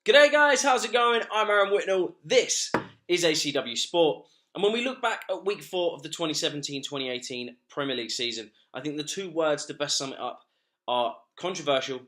G'day guys, how's it going? I'm Aaron Whitnell. This is ACWSport. And when we look back at week 4 of the 2017-2018 Premier League season, I think the two words to best sum it up are controversial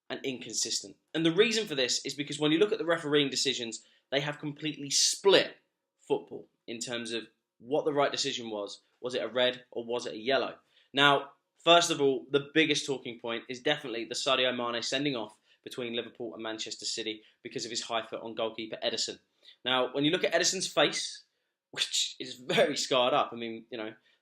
and inconsistent. And the reason for this is because when you look at the refereeing decisions, they have completely split football in terms of what the right decision was. Was it a red or was it a yellow? Now, first of all, the biggest talking point is definitely the Sadio Mane sending off between Liverpool and Manchester City because of his high foot on goalkeeper Ederson. Now, when you look at Ederson's face, which is very scarred up, I mean,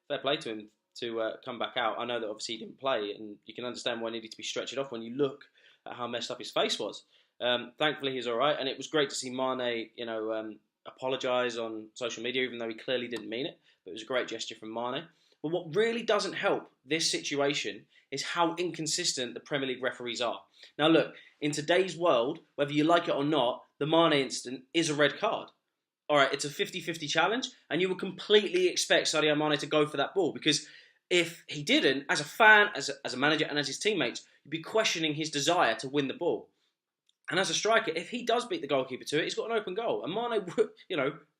fair play to him to come back out. I know that obviously he didn't play, and you can understand why he needed to be stretched off when you look at how messed up his face was. Thankfully, he's all right, and it was great to see Mane, apologise on social media, even though he clearly didn't mean it. But it was a great gesture from Mane. But what really doesn't help this situation is how inconsistent the Premier League referees are. Now look, in today's world, whether you like it or not, the Mane incident is a red card. Alright, it's a 50-50 challenge, and you would completely expect Sadio Mane to go for that ball, because if he didn't, as a fan, as a manager, and as his teammates, you'd be questioning his desire to win the ball. And as a striker, if he does beat the goalkeeper to it, he's got an open goal. And Mane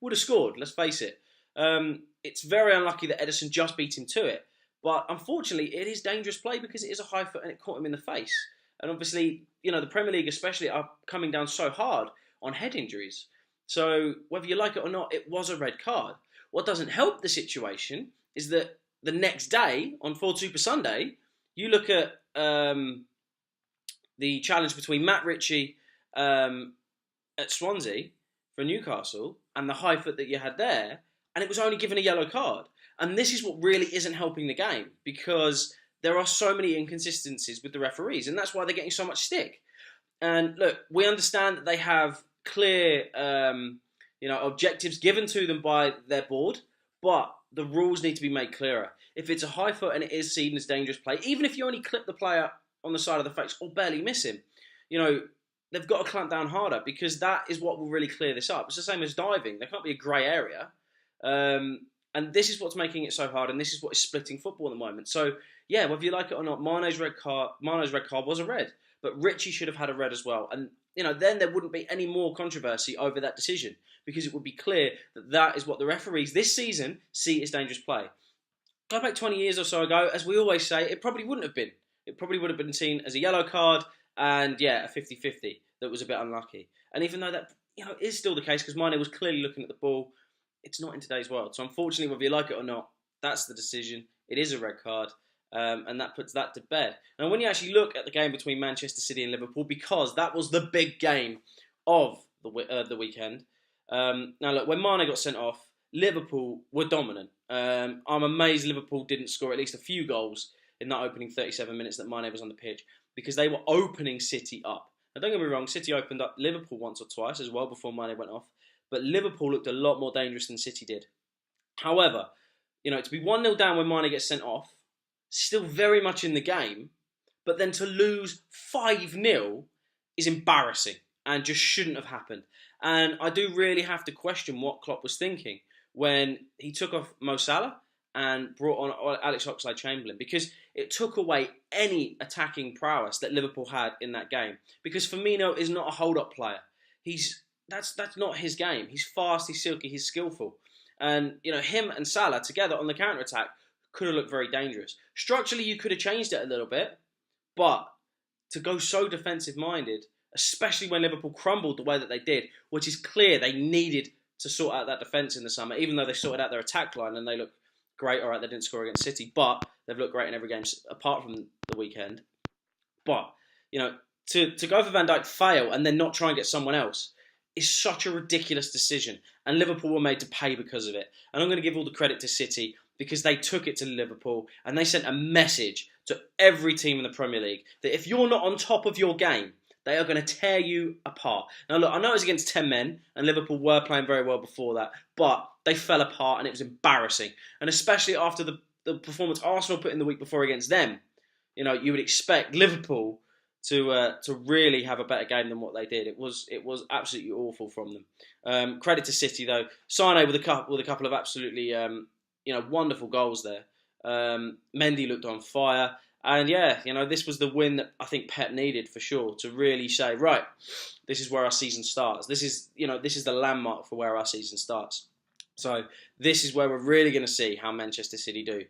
would have scored, let's face it. It's very unlucky that Ederson just beat him to it. But unfortunately, it is dangerous play because it is a high foot and it caught him in the face. And obviously, the Premier League especially are coming down so hard on head injuries. So whether you like it or not, it was a red card. What doesn't help the situation is that the next day, on Ford Super Sunday, you look at the challenge between Matt Ritchie at Swansea for Newcastle and the high foot that you had there, and it was only given a yellow card. And this is what really isn't helping the game, because there are so many inconsistencies with the referees, and that's why they're getting so much stick. And look, we understand that they have clear objectives given to them by their board, but the rules need to be made clearer. If it's a high foot and it is seen as dangerous play, even if you only clip the player on the side of the face or barely miss him, they've got to clamp down harder, because that is what will really clear this up. It's the same as diving. There can't be a grey area. And this is what's making it so hard, and this is what is splitting football at the moment. So, yeah, whether you like it or not, Mane's red card was a red, but Ritchie should have had a red as well. And, then there wouldn't be any more controversy over that decision, because it would be clear that that is what the referees this season see as dangerous play. Go back 20 years or so ago, as we always say, it probably wouldn't have been. It probably would have been seen as a yellow card and, yeah, a 50-50 that was a bit unlucky. And even though that, is still the case, because Mane was clearly looking at the ball, it's not in today's world. So unfortunately, whether you like it or not, that's the decision. It is a red card, and that puts that to bed. Now, when you actually look at the game between Manchester City and Liverpool, because that was the big game of the weekend. Now, look, when Mane got sent off, Liverpool were dominant. I'm amazed Liverpool didn't score at least a few goals in that opening 37 minutes that Mane was on the pitch, because they were opening City up. Now, don't get me wrong, City opened up Liverpool once or twice as well before Mane went off. But Liverpool looked a lot more dangerous than City did. However, to be 1-0 down when Mane gets sent off, still very much in the game, but then to lose 5-0 is embarrassing and just shouldn't have happened. And I do really have to question what Klopp was thinking when he took off Mo Salah and brought on Alex Oxlade-Chamberlain, because it took away any attacking prowess that Liverpool had in that game. Because Firmino is not a hold-up player. That's not his game. He's fast, he's silky, he's skillful. And, him and Salah together on the counter-attack could have looked very dangerous. Structurally, you could have changed it a little bit, but to go so defensive-minded, especially when Liverpool crumbled the way that they did, which is clear they needed to sort out that defence in the summer, even though they sorted out their attack line and they look great. All right, they didn't score against City, but they've looked great in every game apart from the weekend. But, to go for Van Dijk, fail, and then not try and get someone else is such a ridiculous decision, and Liverpool were made to pay because of it. And I'm going to give all the credit to City, because they took it to Liverpool and they sent a message to every team in the Premier League that if you're not on top of your game, they are going to tear you apart. Now look, I know it was against 10 men, and Liverpool were playing very well before that, but they fell apart and it was embarrassing. And especially after the performance Arsenal put in the week before against them, you would expect Liverpool to really have a better game than what they did. It was absolutely awful from them. Credit to City though. Sane with a couple of absolutely wonderful goals there. Mendy looked on fire, And yeah, this was the win that I think Pep needed for sure to really say, right, this is where our season starts. This is the landmark for where our season starts. So this is where we're really going to see how Manchester City do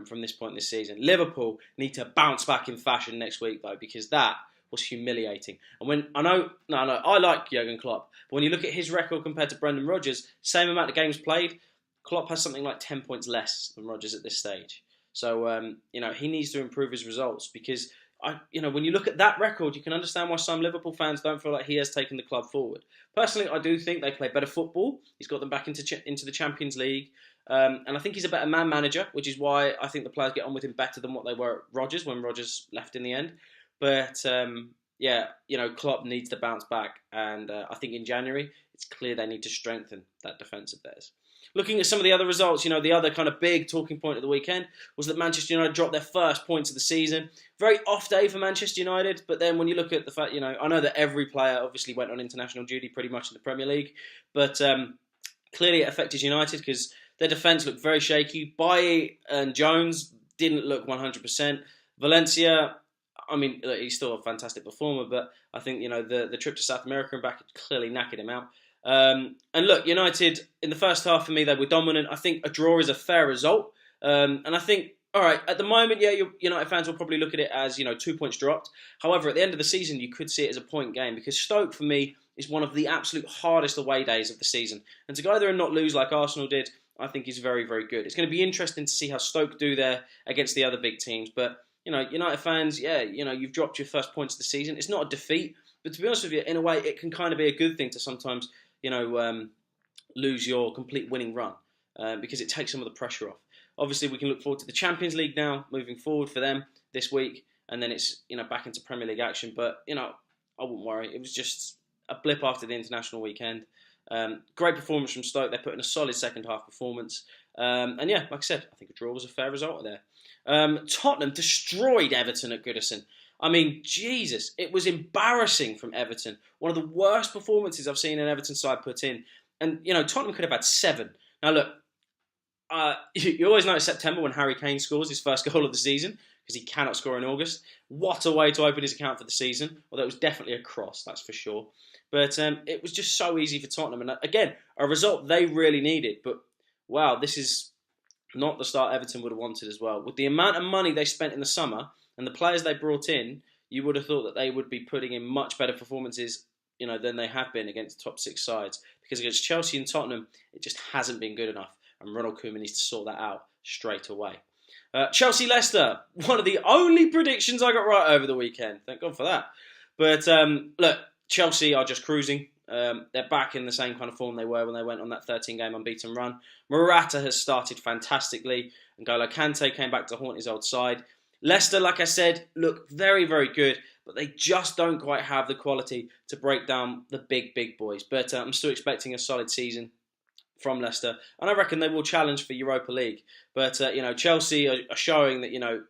from this point this season. Liverpool need to bounce back in fashion next week though, because that was humiliating. And when I like Jurgen Klopp, but when you look at his record compared to Brendan Rodgers, same amount of games played, Klopp has something like 10 points less than Rodgers at this stage. So, he needs to improve his results because, when you look at that record, you can understand why some Liverpool fans don't feel like he has taken the club forward. Personally, I do think they play better football. He's got them back into the Champions League. And I think he's a better man manager, which is why I think the players get on with him better than what they were at Rodgers when Rodgers left in the end. But, Klopp needs to bounce back. And I think in January, it's clear they need to strengthen that defence of theirs. Looking at some of the other results, the other kind of big talking point of the weekend was that Manchester United dropped their first points of the season. Very off day for Manchester United, but then when you look at the fact, I know that every player obviously went on international duty pretty much in the Premier League, but clearly it affected United because their defence looked very shaky. Bailly and Jones didn't look 100%. Valencia, he's still a fantastic performer, but I think, the trip to South America and back clearly knackered him out. And look, United, in the first half, for me, they were dominant. I think a draw is a fair result. And I think, all right, at the moment, United fans will probably look at it as, 2 points dropped. However, at the end of the season, you could see it as a point game because Stoke, for me, is one of the absolute hardest away days of the season. And to go there and not lose like Arsenal did, I think is very, very good. It's going to be interesting to see how Stoke do there against the other big teams. But, United fans, you've dropped your first points of the season. It's not a defeat. But to be honest with you, in a way, it can kind of be a good thing to sometimes lose your complete winning run because it takes some of the pressure off. Obviously, we can look forward to the Champions League now, moving forward for them this week, and then it's back into Premier League action. But I wouldn't worry. It was just a blip after the international weekend. Great performance from Stoke. They put in a solid second half performance, and yeah, like I said, I think a draw was a fair result there. Tottenham destroyed Everton at Goodison. Jesus, it was embarrassing from Everton. One of the worst performances I've seen an Everton side put in. And, Tottenham could have had 7. Now, look, you always know it's September when Harry Kane scores his first goal of the season because he cannot score in August. What a way to open his account for the season. Although it was definitely a cross, that's for sure. But it was just so easy for Tottenham. And again, a result they really needed. But, wow, this is not the start Everton would have wanted as well. With the amount of money they spent in the summer and the players they brought in, you would have thought that they would be putting in much better performances, than they have been against top 6 sides. Because against Chelsea and Tottenham, it just hasn't been good enough. And Ronald Koeman needs to sort that out straight away. Chelsea-Leicester, one of the only predictions I got right over the weekend. Thank God for that. But look, Chelsea are just cruising. They're back in the same kind of form they were when they went on that 13-game unbeaten run. Morata has started fantastically. And Ngolo Kante came back to haunt his old side. Leicester, like I said, look very, very good, but they just don't quite have the quality to break down the big boys. But I'm still expecting a solid season from Leicester, and I reckon they will challenge for Europa League. But Chelsea are showing that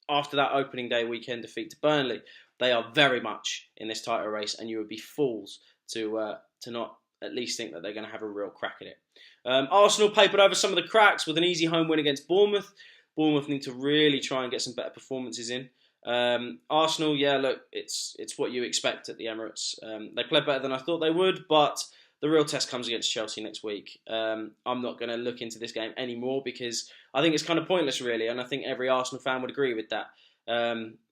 after that opening day weekend defeat to Burnley, they are very much in this title race, and you would be fools to not at least think that they're going to have a real crack at it. Arsenal papered over some of the cracks with an easy home win against Bournemouth. Bournemouth need to really try and get some better performances in. Arsenal, yeah, look, it's what you expect at the Emirates. They played better than I thought they would, but the real test comes against Chelsea next week. I'm not going to look into this game anymore because I think it's kind of pointless, really, and I think every Arsenal fan would agree with that.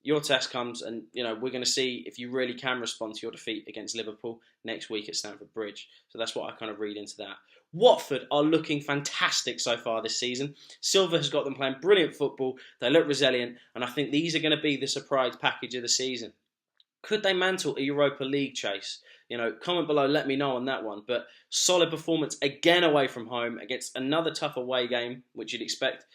Your test comes, and we're going to see if you really can respond to your defeat against Liverpool next week at Stamford Bridge. So that's what I kind of read into that. Watford are looking fantastic so far this season. Silva has got them playing brilliant football. They look resilient, and I think these are going to be the surprise package of the season. Could they mantle a Europa League chase? Comment below, let me know on that one. But solid performance again away from home against another tough away game, which you'd expect,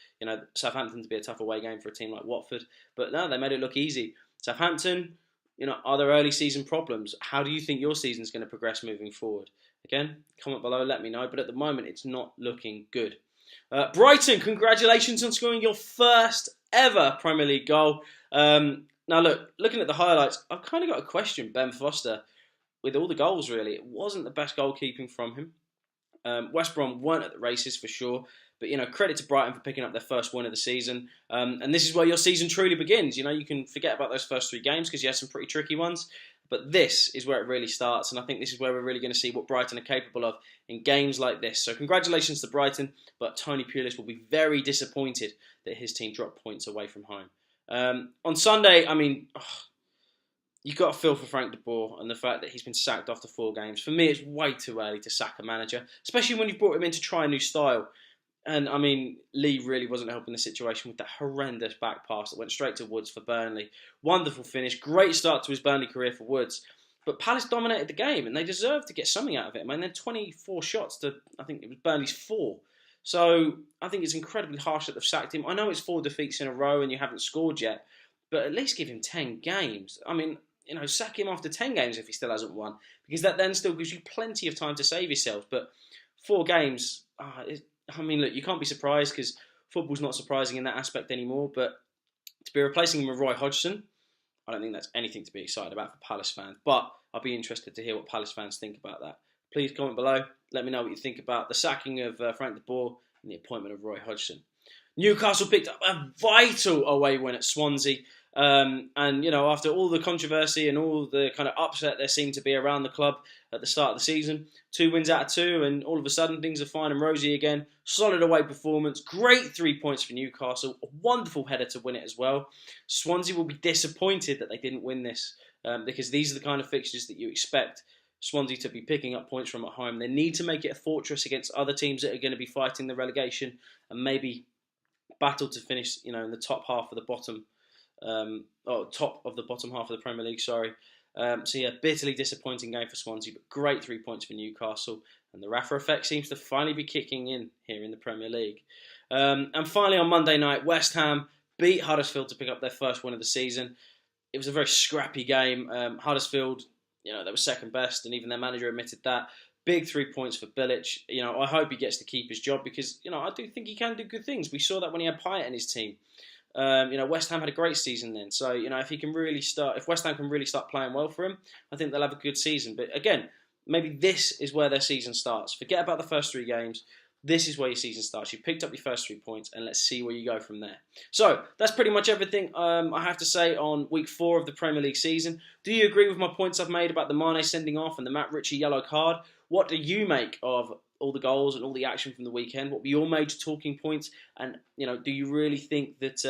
Southampton to be a tough away game for a team like Watford. But no, they made it look easy. Southampton, are there early season problems? How do you think your season's going to progress moving forward? Again, comment below, let me know. But at the moment, it's not looking good. Brighton, congratulations on scoring your first ever Premier League goal. Now, looking at the highlights, I've kind of got to question Ben Foster with all the goals, really. It wasn't the best goalkeeping from him. West Brom weren't at the races for sure, but credit to Brighton for picking up their first win of the season. And this is where your season truly begins. You can forget about those first 3 games because you had some pretty tricky ones, but this is where it really starts. And I think this is where we're really going to see what Brighton are capable of in games like this. So congratulations to Brighton, but Tony Pulis will be very disappointed that his team dropped points away from home. On Sunday, you've got to feel for Frank De Boer and the fact that he's been sacked after 4 games. For me, it's way too early to sack a manager, especially when you've brought him in to try a new style. And, Lee really wasn't helping the situation with that horrendous back pass that went straight to Woods for Burnley. Wonderful finish. Great start to his Burnley career for Woods. But Palace dominated the game, and they deserved to get something out of it. They're 24 shots to, I think it was Burnley's 4. So I think it's incredibly harsh that they've sacked him. I know it's 4 defeats in a row and you haven't scored yet, but at least give him 10 games. Sack him after 10 games if he still hasn't won, because that then still gives you plenty of time to save yourselves. But 4 games, look, you can't be surprised because football's not surprising in that aspect anymore. But to be replacing him with Roy Hodgson, I don't think that's anything to be excited about for Palace fans. But I'll be interested to hear what Palace fans think about that. Please comment below. Let me know what you think about the sacking of Frank De Boer and the appointment of Roy Hodgson. Newcastle picked up a vital away win at Swansea. After all the controversy and all the kind of upset there seemed to be around the club at the start of the season, 2 wins out of 2, and all of a sudden things are fine and rosy again. Solid away performance, great 3 points for Newcastle, a wonderful header to win it as well. Swansea will be disappointed that they didn't win this because these are the kind of fixtures that you expect Swansea to be picking up points from at home. They need to make it a fortress against other teams that are going to be fighting the relegation and maybe battle to finish, in the top half of the bottom. Top of the bottom half of the Premier League, sorry. Bitterly disappointing game for Swansea, but great 3 points for Newcastle, and the Rafa effect seems to finally be kicking in here in the Premier League. And finally on Monday night, West Ham beat Huddersfield to pick up their first win of the season. It was a very scrappy game. Huddersfield, they were second best, and even their manager admitted that. Big 3 points for Bilic. I hope he gets to keep his job because, I do think he can do good things. We saw that when he had Payet in his team. West Ham had a great season then. So, if West Ham can really start playing well for him, I think they'll have a good season. But again, maybe this is where their season starts. Forget about the first 3 games. This is where your season starts. You picked up your first 3 points, and let's see where you go from there. So, that's pretty much everything I have to say on week 4 of the Premier League season. Do you agree with my points I've made about the Mane sending off and the Matt Ritchie yellow card? What do you make of all the goals and all the action from the weekend? What were your major talking points? And, do you really think that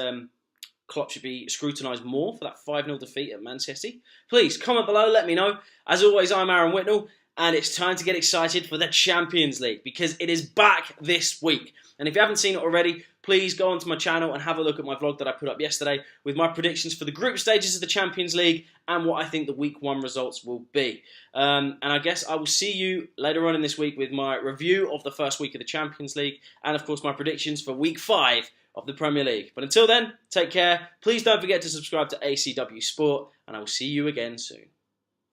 Klopp should be scrutinised more for that 5-0 defeat at Man City? Please, comment below, let me know. As always, I'm Aaron Whitnell, and it's time to get excited for the Champions League because it is back this week. And if you haven't seen it already, please go onto my channel and have a look at my vlog that I put up yesterday with my predictions for the group stages of the Champions League and what I think the week 1 results will be. And I guess I will see you later on in this week with my review of the first week of the Champions League and, of course, my predictions for week 5 of the Premier League. But until then, take care. Please don't forget to subscribe to ACWSport, and I will see you again soon.